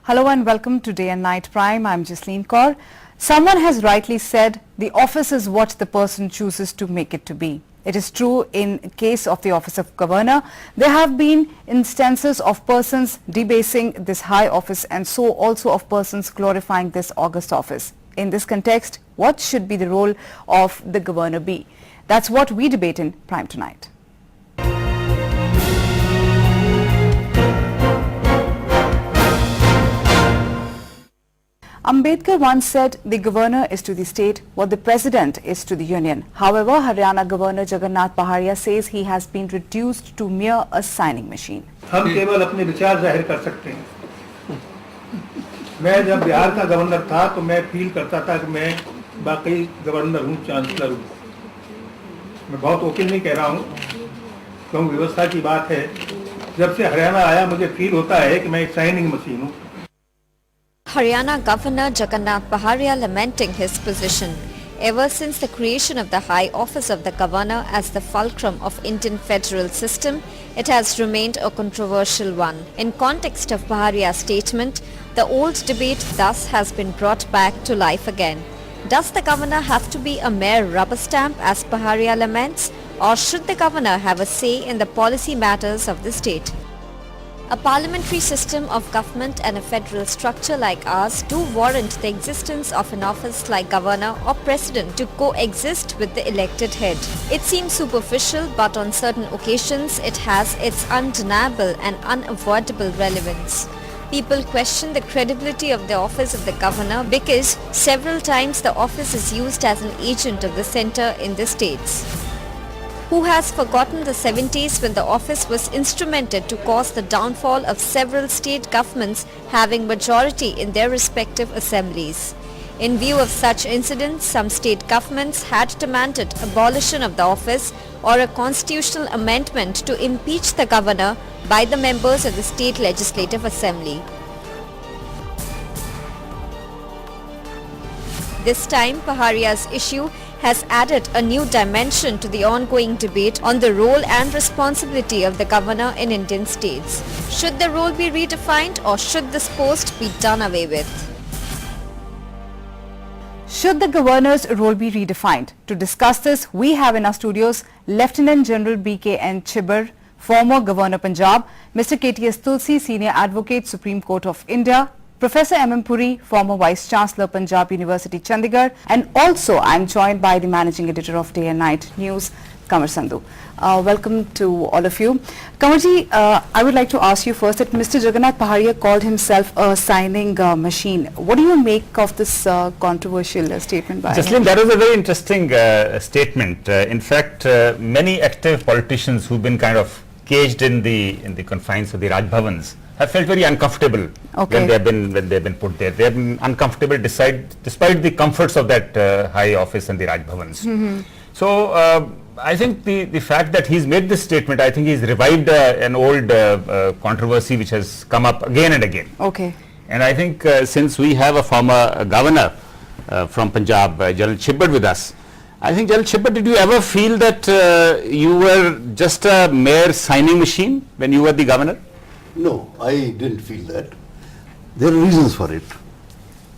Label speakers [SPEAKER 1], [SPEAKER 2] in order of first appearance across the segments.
[SPEAKER 1] Hello and welcome to Day and Night Prime. I'm Jasleen Kaur. Someone has rightly said the office is what the person chooses to make it to be. It is true in case of the office of governor. There have been instances of persons debasing this high office and so also of persons glorifying this august office. In this context, what should be the role of the governor be? That's what we debate in Prime tonight. Ambedkar once said the governor is to the state what the president is to the union. However, Haryana Governor Jagannath Paharia says he has been reduced to mere a signing machine.
[SPEAKER 2] हम केवल अपने विचार जाहिर कर सकते हैं। मैं जब बिहार का गवर्नर था तो मैं फील करता था कि मैं बाकी गवर्नर हूँ, चांसलर हूँ। मैं बहुत वकील नहीं कह रहा हूँ, क्योंकि व्यवस्था की बात है। जब से हरियाणा आया मुझे फील होता है कि मैं एक साइनिंग मशीन हूँ।
[SPEAKER 3] Haryana Governor Jagannath Paharia lamenting his position. Ever since the creation of the high office of the governor as the fulcrum of Indian federal system, it has remained a controversial one. In context of Paharia's statement, the old debate thus has been brought back to life again. Does the governor have to be a mere rubber stamp as Paharia laments, or should the governor have a say in the policy matters of the state? A parliamentary system of government and a federal structure like ours do warrant the existence of an office like governor or president to coexist with the elected head. It seems superficial, but on certain occasions it has its undeniable and unavoidable relevance. People question the credibility of the office of the governor because several times the office is used as an agent of the centre in the states. Who has forgotten the 70s when the office was instrumented to cause the downfall of several state governments having majority in their respective assemblies? In view of such incidents, some state governments had demanded abolition of the office or a constitutional amendment to impeach the governor by the members of the state legislative assembly. This time, Paharia's issue has added a new dimension to the ongoing debate on the role and responsibility of the governor in Indian states. Should the role be redefined or should this post be done away with?
[SPEAKER 1] Should the governor's role be redefined? To discuss this, we have in our studios Lieutenant General B.K.N. Chibber, former Governor Punjab, Mr. K.T.S. Tulsi, Senior Advocate, Supreme Court of India, Professor M.M. Puri, former Vice Chancellor, Punjab University, Chandigarh, and also I am joined by the Managing Editor of Day and Night News, Kamar Sandhu. Welcome to all of you. Kamarji, I would like to ask you first that Mr. Jagannath Paharia called himself a signing machine. What do you make of this controversial statement by him?
[SPEAKER 4] Jasleen, that was a very interesting statement. In fact, many active politicians who've been kind of caged in the confines of the Raj Bhavans have felt very uncomfortable when they have been put there. They have been uncomfortable despite the comforts of that high office and the Raj Bhavans. So I think the fact that he's made this statement, I think he's revived an old controversy which has come up again and again.
[SPEAKER 1] Okay.
[SPEAKER 4] And I think since we have a former governor from Punjab, General Chibber, with us, I think, General Chibber, did you ever feel that you were just a mere signing machine when you were the governor?
[SPEAKER 5] No, I didn't feel that. There are reasons for it.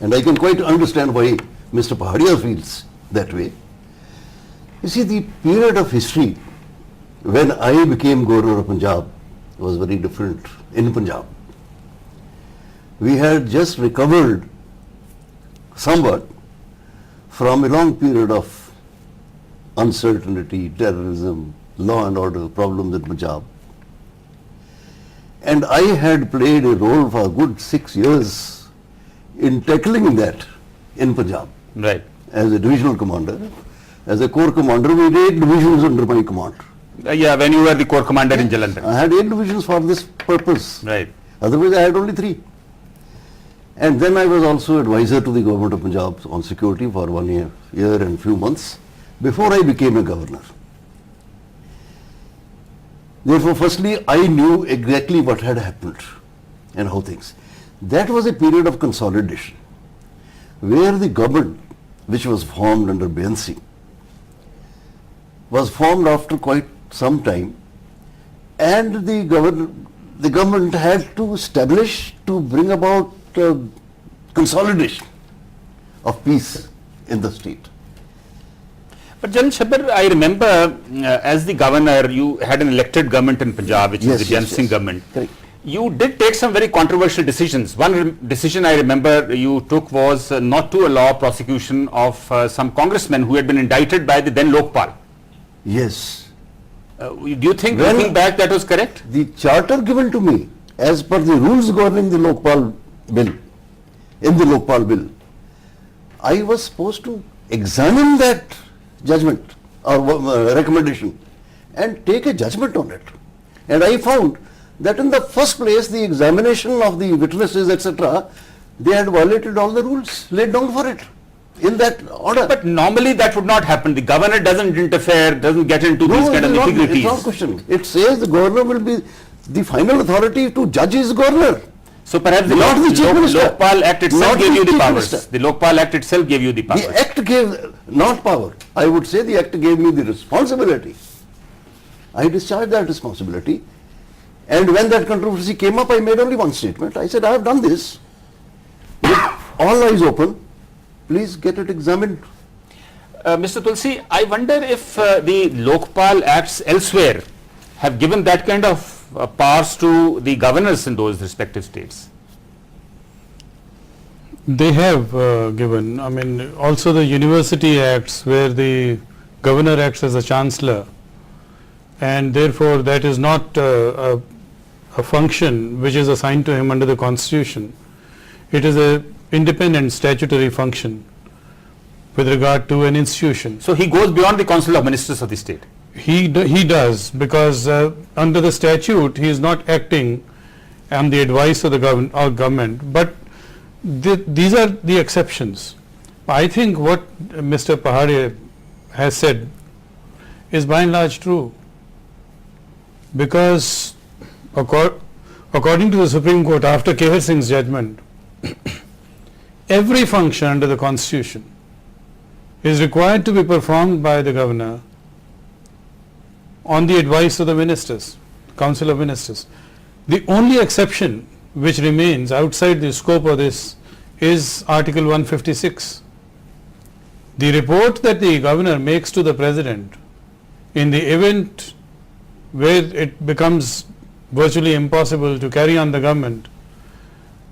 [SPEAKER 5] And I can quite understand why Mr. Paharia feels that way. You see, the period of history when I became Governor of Punjab was very different in Punjab. We had just recovered somewhat from a long period of uncertainty, terrorism, law and order problems in Punjab. And I had played a role for a good 6 years in tackling that in Punjab.
[SPEAKER 4] Right.
[SPEAKER 5] As a divisional commander. As a corps commander, we had 8 divisions under my command.
[SPEAKER 4] Yeah, when you were the corps commander in Jalandhar.
[SPEAKER 5] I had 8 divisions for this purpose.
[SPEAKER 4] Right.
[SPEAKER 5] Otherwise, I had only 3. And then I was also advisor to the government of Punjab on security for 1 year and few months before I became a governor. Therefore, firstly, I knew exactly what had happened and how things. That was a period of consolidation where the government, which was formed under BNC, was formed after quite some time, and the government had to establish, to bring about consolidation of peace in the state.
[SPEAKER 4] But General Chibber, I remember as the governor, you had an elected government in Punjab, which is the Jayant Singh government.
[SPEAKER 5] Correct.
[SPEAKER 4] You did take some very controversial decisions. One decision I remember you took was not to allow prosecution of some congressmen who had been indicted by the then Lokpal.
[SPEAKER 5] Yes.
[SPEAKER 4] Do you think,
[SPEAKER 5] Well,
[SPEAKER 4] looking back, that was correct?
[SPEAKER 5] The charter given to me as per the rules governing the Lokpal bill, in the Lokpal bill, I was supposed to examine that judgment or recommendation and take a judgment on it. And I found that in the first place, the examination of the witnesses, etc., they had violated all the rules laid down for it in that order.
[SPEAKER 4] But normally that would not happen. The governor doesn't interfere, doesn't get into these kind of nitty-gritties.
[SPEAKER 5] It's not a question. It says the governor will be the final authority to judge his governor.
[SPEAKER 4] So perhaps the
[SPEAKER 5] Not the Chief Minister.
[SPEAKER 4] Lokpal Act itself
[SPEAKER 5] Not
[SPEAKER 4] gave
[SPEAKER 5] the
[SPEAKER 4] you the
[SPEAKER 5] Chief
[SPEAKER 4] powers.
[SPEAKER 5] Minister.
[SPEAKER 4] The Lokpal Act itself gave you the powers.
[SPEAKER 5] The act gave not power. I would say the act gave me the responsibility. I discharged that responsibility. And when that controversy came up, I made only one statement. I said, I have done this. With all eyes open, please get it examined.
[SPEAKER 4] Mr. Tulsi, I wonder if the Lokpal Acts elsewhere have given that kind of powers to the governors in those respective states.
[SPEAKER 6] They have given, I mean, also the university acts where the governor acts as a chancellor, and therefore that is not a function which is assigned to him under the constitution. It is a independent statutory function with regard to an institution.
[SPEAKER 4] So he goes beyond the Council of Ministers of the state.
[SPEAKER 6] He does, because under the statute he is not acting on the advice of the government, but these are the exceptions. I think what Mr. Pahadia has said is by and large true, because according to the Supreme Court, after Kehar Singh's judgment, every function under the Constitution is required to be performed by the governor on the advice of the ministers, Council of Ministers. The only exception which remains outside the scope of this is Article 156. The report that the governor makes to the president in the event where it becomes virtually impossible to carry on the government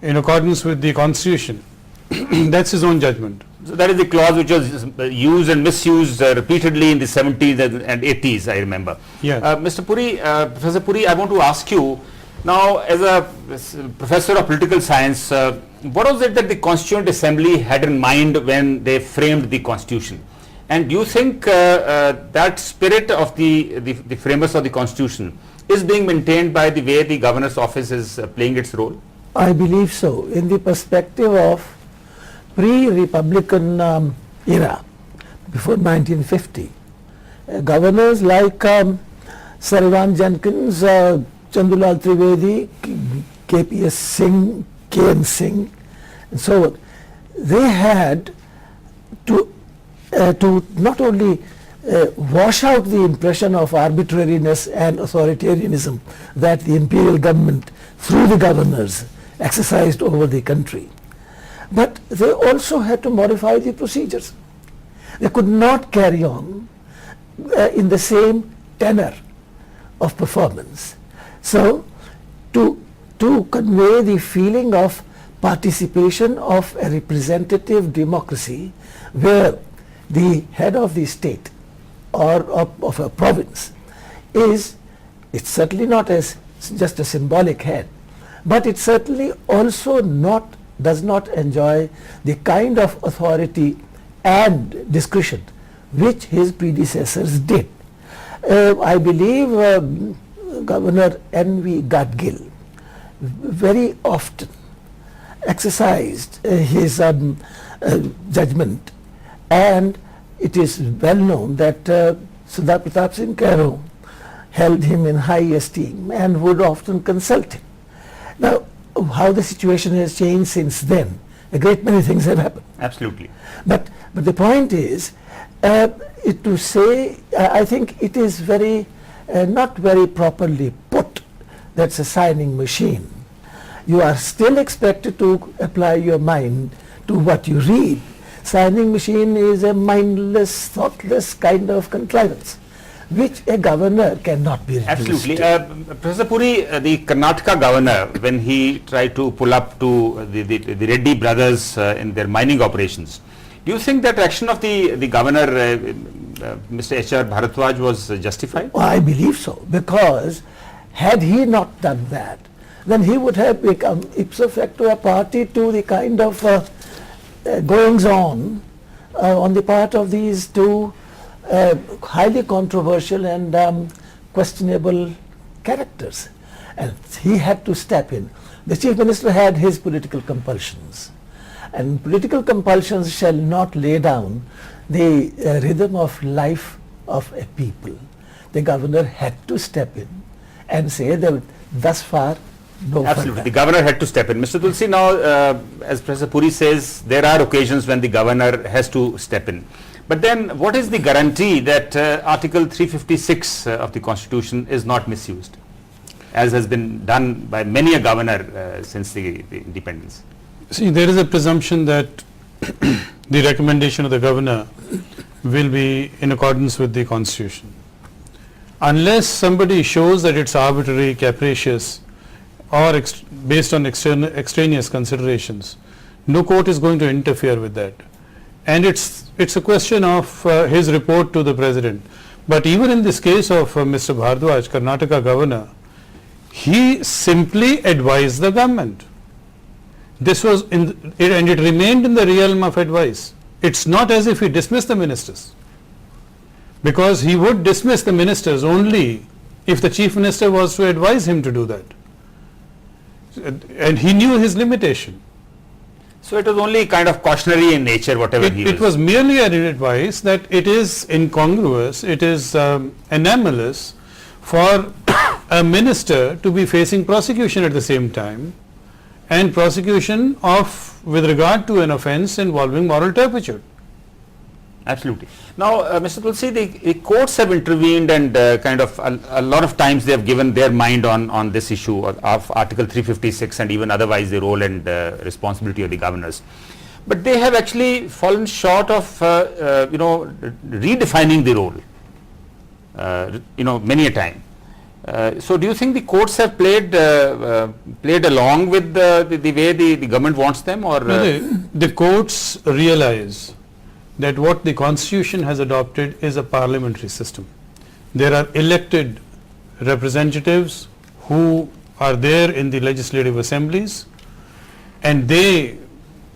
[SPEAKER 6] in accordance with the constitution, that's his own judgment.
[SPEAKER 4] So that is the clause which was used and misused repeatedly in the 70s and 80s, I remember.
[SPEAKER 6] Yeah.
[SPEAKER 4] Mr. Puri, Professor Puri, I want to ask you, now as a professor of political science, what was it that the Constituent Assembly had in mind when they framed the Constitution? And do you think that spirit of the framers of the Constitution is being maintained by the way the Governor's office is playing its role?
[SPEAKER 7] I believe so. In the perspective of pre-Republican era, before 1950, governors like Sarvan Jenkins, Chandulal Trivedi, KPS Singh, KN Singh, and so on, they had to not only wash out the impression of arbitrariness and authoritarianism that the imperial government through the governors exercised over the country, but they also had to modify the procedures. They could not carry on in the same tenor of performance. So to convey the feeling of participation of a representative democracy where the head of the state or of a province it's certainly not as just a symbolic head, but it certainly also does not enjoy the kind of authority and discretion which his predecessors did. I believe Governor N.V. Gadgil very often exercised his judgment, and it is well known that Sardar Pratap Singh Kairo held him in high esteem and would often consult him. Now, how the situation has changed since then, a great many things have happened.
[SPEAKER 4] Absolutely.
[SPEAKER 7] But the point is, to say, I think it is very, not very properly put, that's a signing machine. you are still expected to apply your mind to what you read. Signing machine is a mindless, thoughtless kind of contrivance, which a governor cannot be reduced
[SPEAKER 4] Absolutely.
[SPEAKER 7] to.
[SPEAKER 4] Professor Puri, the Karnataka governor, when he tried to pull up to the Reddy brothers in their mining operations, do you think that action of the governor, Mr. H.R. Bharadwaj, was justified?
[SPEAKER 7] Well, I believe so, because had he not done that, then he would have become ipso facto a party to the kind of goings on the part of these two highly controversial and questionable characters. And he had to step in. The Chief Minister had his political compulsions, and political compulsions shall not lay down the rhythm of life of a people. The governor had to step in and say that thus far no
[SPEAKER 4] Absolutely.
[SPEAKER 7] further.
[SPEAKER 4] The governor had to step in. Mr. Tulsi, now, as Professor Puri says, there are occasions when the governor has to step in. But then, what is the guarantee that Article 356 of the Constitution is not misused, as has been done by many a governor since the independence?
[SPEAKER 6] See, there is a presumption that the recommendation of the governor will be in accordance with the Constitution. Unless somebody shows that it's arbitrary, capricious, or based on extraneous considerations, no court is going to interfere with that. And it's a question of his report to the president. But even in this case of Mr. Bharadwaj, Karnataka governor, he simply advised the government. This was and it remained in the realm of advice. It's not as if he dismissed the ministers, because he would dismiss the ministers only if the chief minister was to advise him to do that. And he knew his limitation.
[SPEAKER 4] So it was only kind of cautionary in nature, whatever
[SPEAKER 6] It was merely an advice that it is incongruous, it is anomalous for a minister to be facing prosecution at the same time, and prosecution with regard to an offence involving moral turpitude.
[SPEAKER 4] Absolutely. Now, Mr. Tulsi, the courts have intervened, and kind of a lot of times they have given their mind on this issue of Article 356 and even otherwise the role and responsibility of the governors. But they have actually fallen short of, redefining the role, many a time. So do you think the courts have played along with the way the government wants them, or?
[SPEAKER 6] The courts realize that what the Constitution has adopted is a parliamentary system. There are elected representatives who are there in the legislative assemblies, and they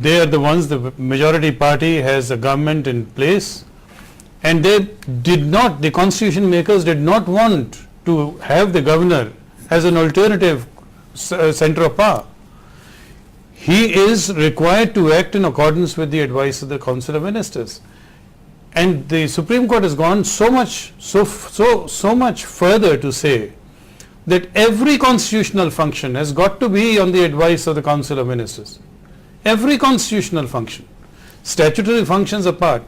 [SPEAKER 6] are the ones, the majority party has a government in place, and the constitution makers did not want to have the governor as an alternative center of power. He is required to act in accordance with the advice of the Council of Ministers. And the Supreme Court has gone so much further to say that every constitutional function has got to be on the advice of the Council of Ministers. Every constitutional function, statutory functions apart,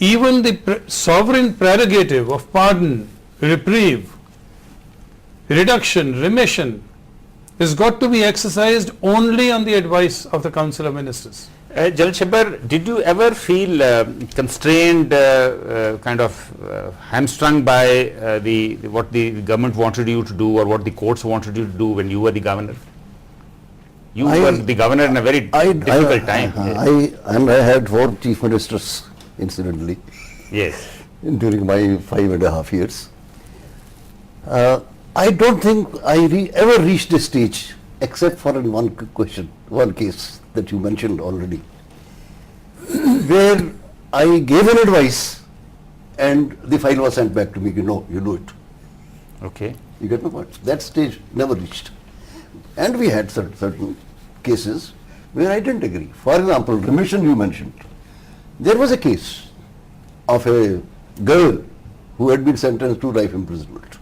[SPEAKER 6] even the sovereign prerogative of pardon, reprieve, reduction, remission, has got to be exercised only on the advice of the Council of Ministers.
[SPEAKER 4] General Chibber, did you ever feel constrained, hamstrung by what the government wanted you to do, or what the courts wanted you to do when you were the governor? You were the governor in a very difficult time.
[SPEAKER 5] I had 4 chief ministers, incidentally.
[SPEAKER 4] Yes.
[SPEAKER 5] During my 5.5 years. I don't think I ever reached a stage, except for in one case that you mentioned already, where I gave an advice and the file was sent back to me, you do it.
[SPEAKER 4] Okay.
[SPEAKER 5] You get my point? That stage never reached. And we had certain cases where I didn't agree. For example, remission you mentioned. There was a case of a girl who had been sentenced to life imprisonment.